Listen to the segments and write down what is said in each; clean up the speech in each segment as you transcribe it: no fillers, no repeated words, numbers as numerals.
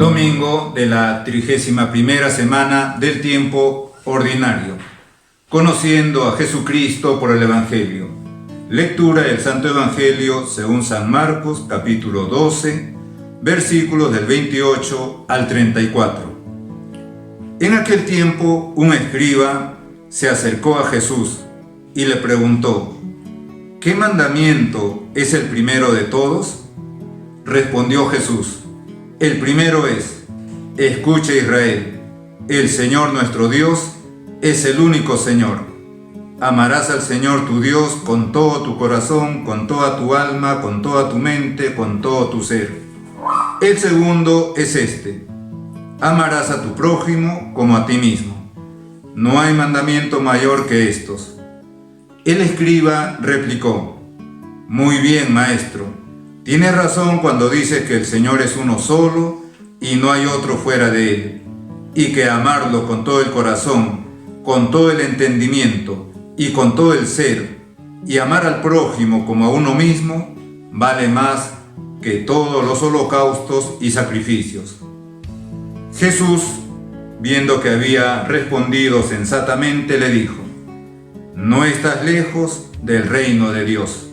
Domingo de la 31ª semana del tiempo ordinario. Conociendo a Jesucristo por el Evangelio. Lectura del Santo Evangelio según San Marcos, capítulo 12, versículos del 28 al 34. En aquel tiempo, un escriba se acercó a Jesús y le preguntó: ¿qué mandamiento es el primero de todos? Respondió Jesús: el primero es: escucha, Israel, el Señor nuestro Dios es el único Señor. Amarás al Señor tu Dios con todo tu corazón, con toda tu alma, con toda tu mente, con todo tu ser. El segundo es este: amarás a tu prójimo como a ti mismo. No hay mandamiento mayor que estos. El escriba replicó: muy bien, maestro. Tienes razón cuando dices que el Señor es uno solo y no hay otro fuera de Él, y que amarlo con todo el corazón, con todo el entendimiento y con todo el ser, y amar al prójimo como a uno mismo, vale más que todos los holocaustos y sacrificios. Jesús, viendo que había respondido sensatamente, le dijo: no estás lejos del reino de Dios.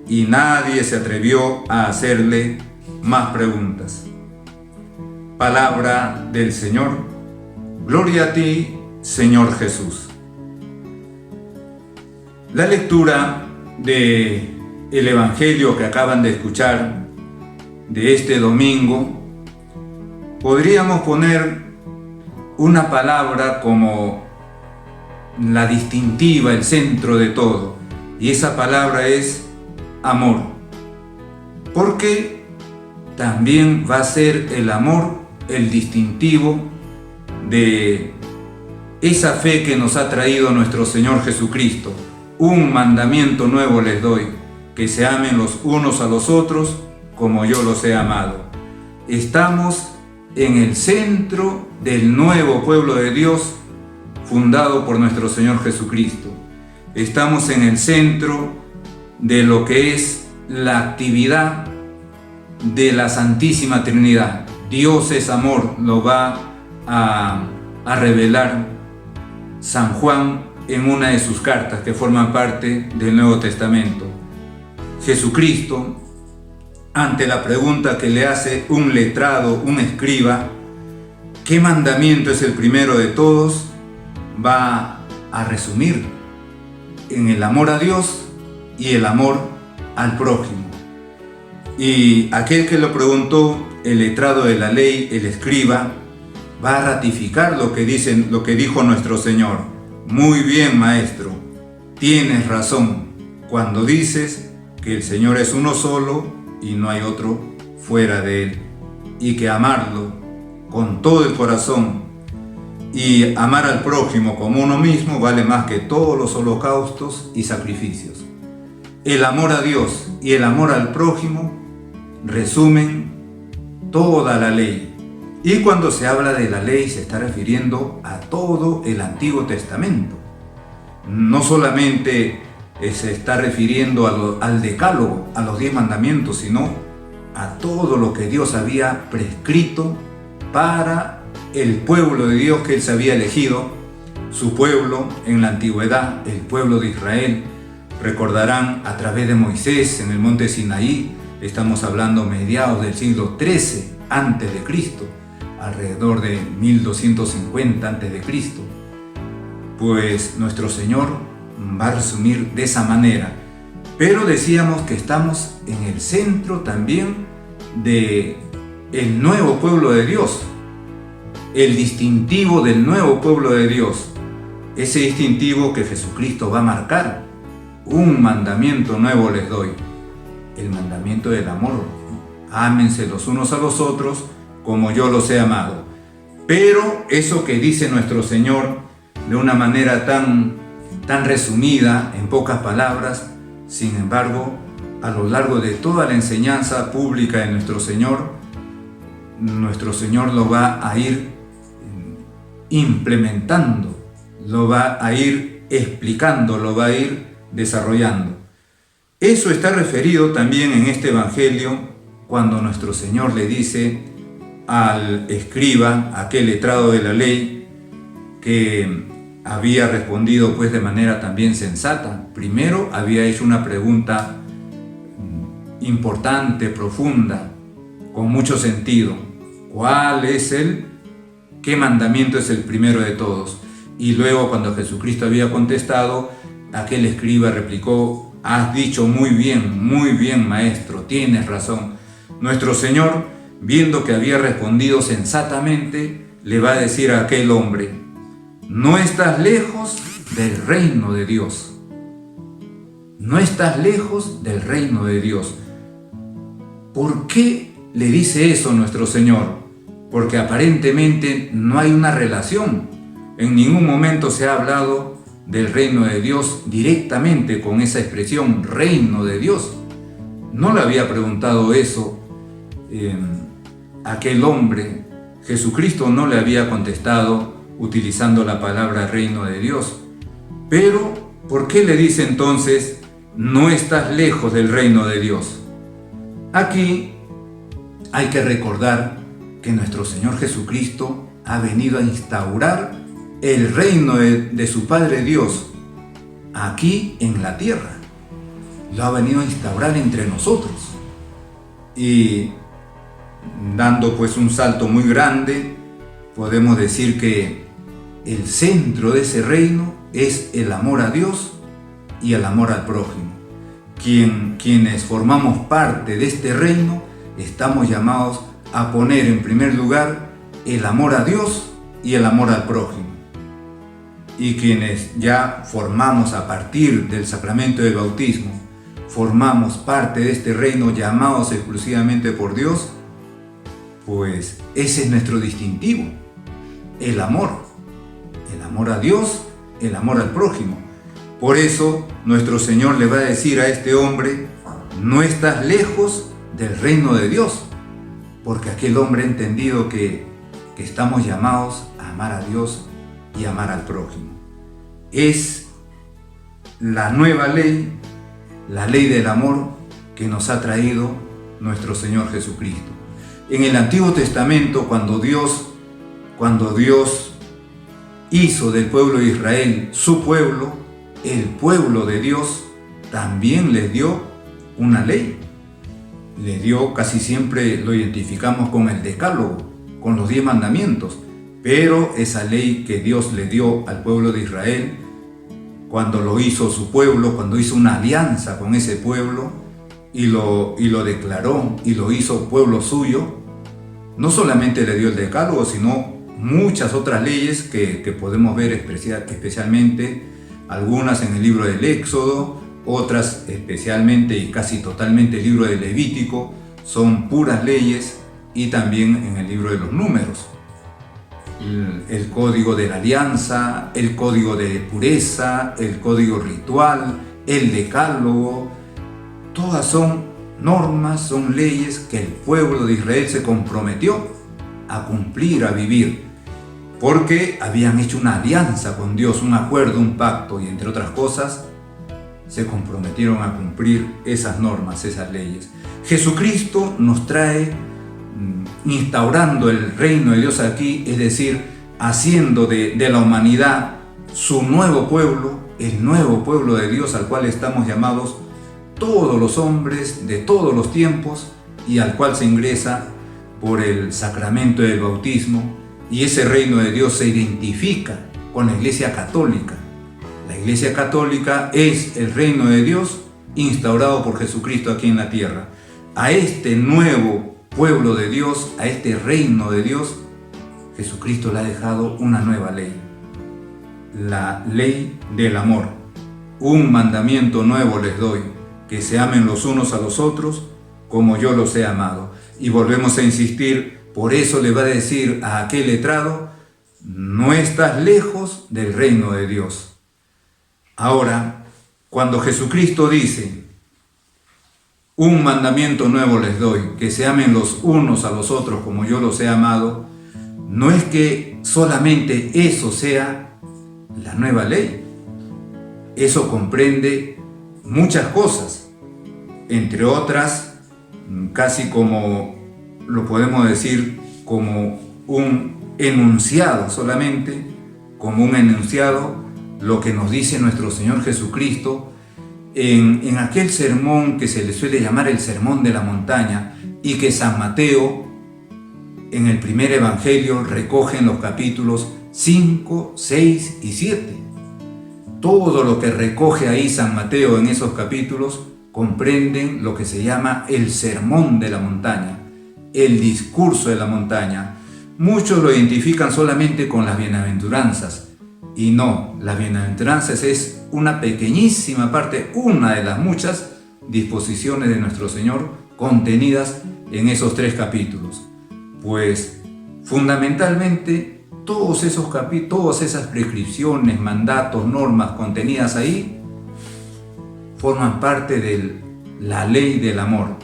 Y nadie se atrevió a hacerle más preguntas. Palabra del Señor. Gloria a ti, Señor Jesús. La lectura del Evangelio que acaban de escuchar, de este domingo, podríamos poner una palabra como la distintiva, el centro de todo, y esa palabra es amor, porque también va a ser el amor el distintivo de esa fe que nos ha traído nuestro Señor Jesucristo. Un mandamiento nuevo les doy, que se amen los unos a los otros como yo los he amado. Estamos en el centro del nuevo pueblo de Dios fundado por nuestro Señor Jesucristo. Estamos en el centro de lo que es la actividad de la Santísima Trinidad. Dios es amor, lo va a revelar San Juan en una de sus cartas que forman parte del Nuevo Testamento. Jesucristo, ante la pregunta que le hace un letrado, un escriba, ¿qué mandamiento es el primero de todos?, va a resumir en el amor a Dios y el amor al prójimo. Y aquel que lo preguntó, el letrado de la ley, el escriba, va a ratificar lo que dijo nuestro Señor. Muy bien, maestro, tienes razón cuando dices que el Señor es uno solo y no hay otro fuera de Él, y que amarlo con todo el corazón y amar al prójimo como uno mismo vale más que todos los holocaustos y sacrificios. El amor a Dios y el amor al prójimo resumen toda la ley. Y cuando se habla de la ley se está refiriendo a todo el Antiguo Testamento. No solamente se está refiriendo al decálogo, a los 10 mandamientos, sino a todo lo que Dios había prescrito para el pueblo de Dios que Él se había elegido, su pueblo en la antigüedad, el pueblo de Israel. Recordarán a través de Moisés en el monte Sinaí, estamos hablando mediados del siglo XIII antes de Cristo, alrededor de 1250 antes de Cristo. Pues nuestro Señor va a resumir de esa manera. Pero decíamos que estamos en el centro también de el nuevo pueblo de Dios, el distintivo del nuevo pueblo de Dios, ese distintivo que Jesucristo va a marcar. Un mandamiento nuevo les doy, el mandamiento del amor. Ámense los unos a los otros como yo los he amado. Pero eso que dice nuestro Señor de una manera tan resumida, en pocas palabras, sin embargo, a lo largo de toda la enseñanza pública de nuestro Señor lo va a ir implementando, lo va a ir explicando, lo va a ir desarrollando. Eso está referido también en este Evangelio cuando nuestro Señor le dice al escriba, aquel letrado de la ley, que había respondido pues de manera también sensata. Primero había hecho una pregunta importante, profunda, con mucho sentido. ¿Qué mandamiento es el primero de todos? Y luego, cuando Jesucristo había contestado, aquel escriba replicó: has dicho muy bien, maestro, tienes razón. Nuestro Señor, viendo que había respondido sensatamente, le va a decir a aquel hombre: no estás lejos del reino de Dios. No estás lejos del reino de Dios. ¿Por qué le dice eso nuestro Señor? Porque aparentemente no hay una relación. En ningún momento se ha hablado del reino de Dios directamente con esa expresión, reino de Dios. No le había preguntado eso aquel hombre. Jesucristo no le había contestado utilizando la palabra reino de Dios. Pero, ¿por qué le dice entonces, no estás lejos del reino de Dios? Aquí hay que recordar que nuestro Señor Jesucristo ha venido a instaurar el reino de su Padre Dios aquí en la tierra. Lo ha venido a instaurar entre nosotros. Y dando pues un salto muy grande, podemos decir que el centro de ese reino es el amor a Dios y el amor al prójimo. Quienes formamos parte de este reino estamos llamados a poner en primer lugar el amor a Dios y el amor al prójimo. Y quienes ya formamos a partir del sacramento del bautismo, formamos parte de este reino llamados exclusivamente por Dios, pues ese es nuestro distintivo, el amor a Dios, el amor al prójimo. Por eso nuestro Señor le va a decir a este hombre: no estás lejos del reino de Dios, porque aquel hombre ha entendido que estamos llamados a amar a Dios y amar al prójimo. Es la nueva ley, la ley del amor que nos ha traído nuestro Señor Jesucristo. En el Antiguo Testamento, cuando Dios hizo del pueblo de Israel su pueblo, el pueblo de Dios también les dio una ley. Les dio, casi siempre lo identificamos con el Decálogo, con los 10 mandamientos, pero esa ley que Dios le dio al pueblo de Israel, cuando lo hizo su pueblo, cuando hizo una alianza con ese pueblo y lo declaró y lo hizo pueblo suyo, no solamente le dio el Decálogo, sino muchas otras leyes que podemos ver especialmente, algunas en el libro del Éxodo, otras especialmente y casi totalmente el libro del Levítico, son puras leyes, y también en el libro de los Números. El código de la alianza, el código de pureza, el código ritual, el decálogo, todas son normas, son leyes que el pueblo de Israel se comprometió a cumplir, a vivir, porque habían hecho una alianza con Dios, un acuerdo, un pacto, y entre otras cosas se comprometieron a cumplir esas normas, esas leyes. Jesucristo nos trae instaurando el reino de Dios aquí, es decir, haciendo de la humanidad su nuevo pueblo, el nuevo pueblo de Dios al cual estamos llamados todos los hombres de todos los tiempos y al cual se ingresa por el sacramento del bautismo, y ese reino de Dios se identifica con la Iglesia Católica. La Iglesia Católica es el reino de Dios instaurado por Jesucristo aquí en la tierra. A este nuevo pueblo de Dios, a este reino de Dios, Jesucristo le ha dejado una nueva ley, la ley del amor. Un mandamiento nuevo les doy, que se amen los unos a los otros como yo los he amado. Y volvemos a insistir, por eso le va a decir a aquel letrado: no estás lejos del reino de Dios. Ahora, cuando Jesucristo dice: un mandamiento nuevo les doy, que se amen los unos a los otros como yo los he amado, no es que solamente eso sea la nueva ley. Eso comprende muchas cosas, entre otras, casi como lo podemos decir como un enunciado solamente, como un enunciado, lo que nos dice nuestro Señor Jesucristo en aquel sermón que se le suele llamar el Sermón de la Montaña y que San Mateo en el primer Evangelio recoge en los capítulos 5, 6 y 7. Todo lo que recoge ahí San Mateo en esos capítulos comprenden lo que se llama el Sermón de la Montaña, el discurso de la montaña. Muchos lo identifican solamente con las bienaventuranzas, y no, las bienaventuranzas es una pequeñísima parte, una de las muchas disposiciones de nuestro Señor contenidas en esos 3 capítulos. Pues fundamentalmente todas esas prescripciones, mandatos, normas contenidas ahí forman parte de la ley del amor,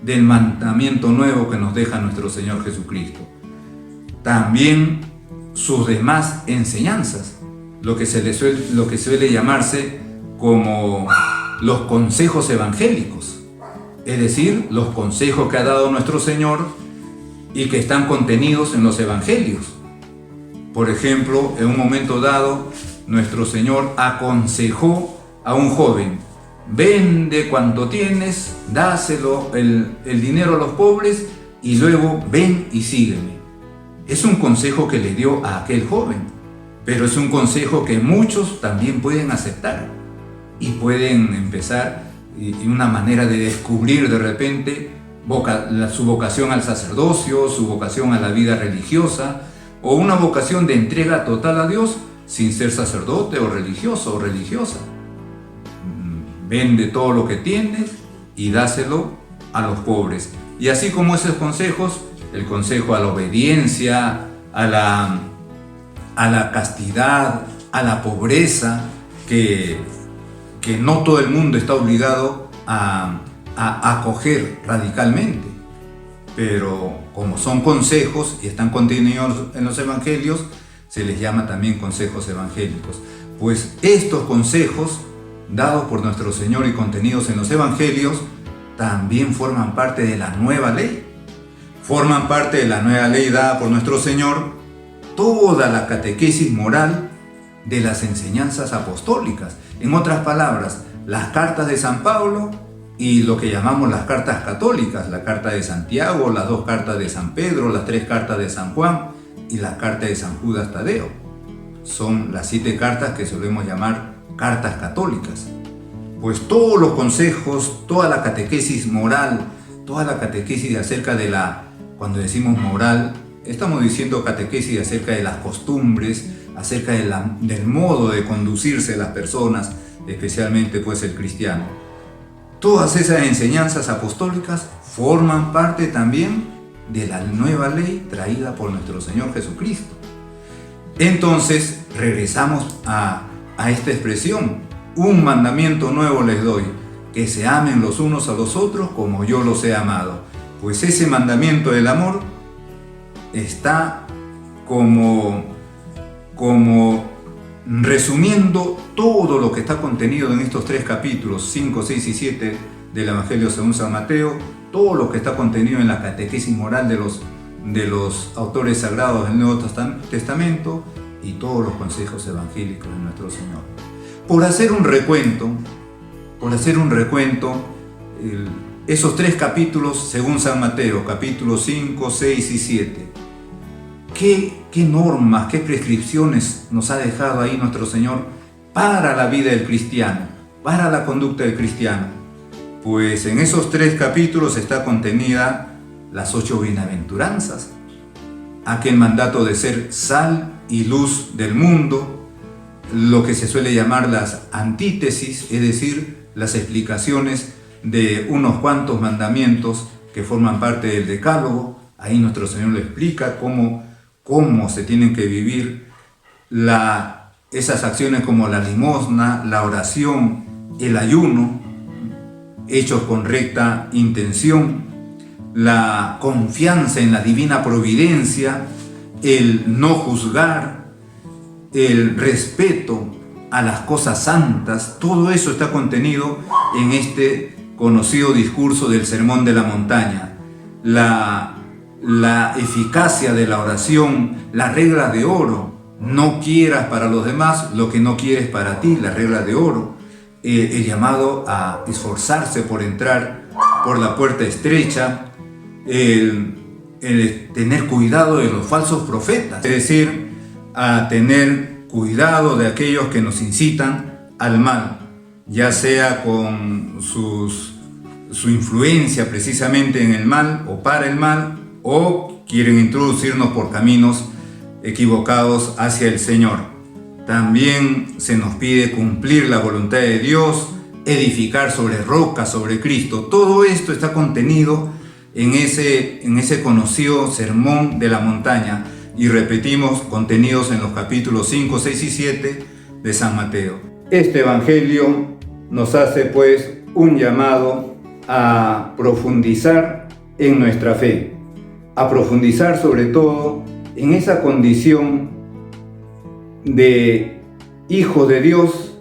del mandamiento nuevo que nos deja nuestro Señor Jesucristo. También sus demás enseñanzas, lo que suele llamarse como los consejos evangélicos, es decir, los consejos que ha dado nuestro Señor y que están contenidos en los evangelios. Por ejemplo, en un momento dado, nuestro Señor aconsejó a un joven: vende cuanto tienes, dáselo el dinero a los pobres y luego ven y sígueme. Es un consejo que le dio a aquel joven, pero es un consejo que muchos también pueden aceptar y pueden empezar en una manera de descubrir de repente su vocación al sacerdocio, su vocación a la vida religiosa, o una vocación de entrega total a Dios sin ser sacerdote o religioso o religiosa. Vende todo lo que tienes y dáselo a los pobres. Y así como esos consejos, el consejo a la obediencia, a la castidad, a la pobreza, que no todo el mundo está obligado a acoger radicalmente. Pero como son consejos y están contenidos en los evangelios, se les llama también consejos evangélicos. Pues estos consejos dados por nuestro Señor y contenidos en los evangelios también forman parte de la nueva ley. Forman parte de la nueva ley dada por nuestro Señor toda la catequesis moral de las enseñanzas apostólicas. En otras palabras, las cartas de San Pablo y lo que llamamos las cartas católicas, la carta de Santiago, las 2 cartas de San Pedro, las 3 cartas de San Juan y la carta de San Judas Tadeo. Son las 7 cartas que solemos llamar cartas católicas. Pues todos los consejos, toda la catequesis moral, toda la catequesis acerca de cuando decimos moral, estamos diciendo catequesis acerca de las costumbres, acerca del modo de conducirse las personas, especialmente pues el cristiano. Todas esas enseñanzas apostólicas forman parte también de la nueva ley traída por nuestro Señor Jesucristo. Entonces regresamos a esta expresión: un mandamiento nuevo les doy, que se amen los unos a los otros como yo los he amado. Pues ese mandamiento del amor está como resumiendo todo lo que está contenido en estos 3 capítulos, 5, 6 y 7 del Evangelio según San Mateo, todo lo que está contenido en la catequesis moral de los autores sagrados del Nuevo Testamento y todos los consejos evangélicos de nuestro Señor. Por hacer un recuento, esos 3 capítulos según San Mateo, capítulos 5, 6 y 7, ¿qué normas, qué prescripciones nos ha dejado ahí nuestro Señor para la vida del cristiano, para la conducta del cristiano? Pues en esos 3 capítulos está contenida las 8 bienaventuranzas, aquel mandato de ser sal y luz del mundo, lo que se suele llamar las antítesis, es decir, las explicaciones de unos cuantos mandamientos que forman parte del Decálogo. Ahí nuestro Señor lo explica cómo se tienen que vivir esas acciones como la limosna, la oración, el ayuno, hechos con recta intención, la confianza en la divina providencia, el no juzgar, el respeto a las cosas santas. Todo eso está contenido en este conocido discurso del Sermón de la Montaña. la eficacia de la oración, la regla de oro. No quieras para los demás lo que no quieres para ti, la regla de oro. El llamado a esforzarse por entrar por la puerta estrecha, el tener cuidado de los falsos profetas, es decir, a tener cuidado de aquellos que nos incitan al mal, ya sea con su influencia precisamente en el mal o para el mal, o quieren introducirnos por caminos equivocados hacia el Señor. También se nos pide cumplir la voluntad de Dios, edificar sobre roca, sobre Cristo. Todo esto está contenido en ese conocido sermón de la montaña, y repetimos, contenidos en los capítulos 5, 6 y 7 de San Mateo. Este evangelio nos hace pues un llamado a profundizar en nuestra fe, a profundizar sobre todo en esa condición de hijos de Dios,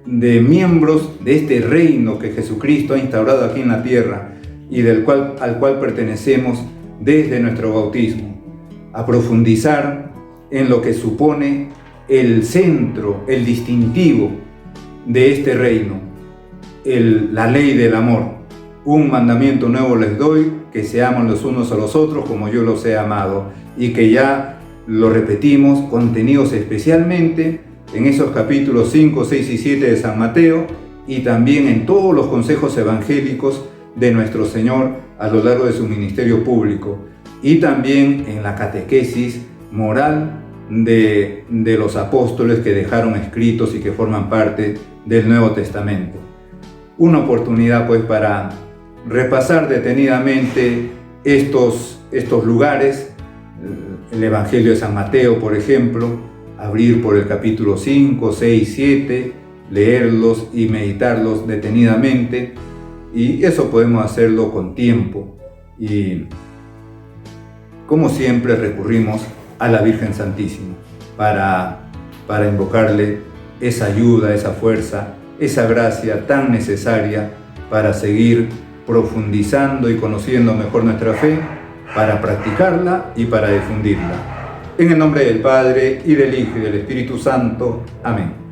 de miembros de este reino que Jesucristo ha instaurado aquí en la tierra y al cual pertenecemos desde nuestro bautismo, a profundizar en lo que supone el centro, el distintivo de este reino, la ley del amor. Un mandamiento nuevo les doy, que se amen los unos a los otros como yo los he amado, y que ya lo repetimos, contenidos especialmente en esos capítulos 5, 6 y 7 de San Mateo, y también en todos los consejos evangélicos de nuestro Señor a lo largo de su ministerio público, y también en la catequesis moral de los apóstoles que dejaron escritos y que forman parte del Nuevo Testamento. Una oportunidad pues para repasar detenidamente estos lugares, el Evangelio de San Mateo, por ejemplo, abrir por el capítulo 5, 6, 7, leerlos y meditarlos detenidamente, y eso podemos hacerlo con tiempo, y como siempre recurrimos a la Virgen Santísima para invocarle esa ayuda, esa fuerza, esa gracia tan necesaria para seguir profundizando y conociendo mejor nuestra fe, para practicarla y para difundirla. En el nombre del Padre, y del Hijo, y del Espíritu Santo. Amén.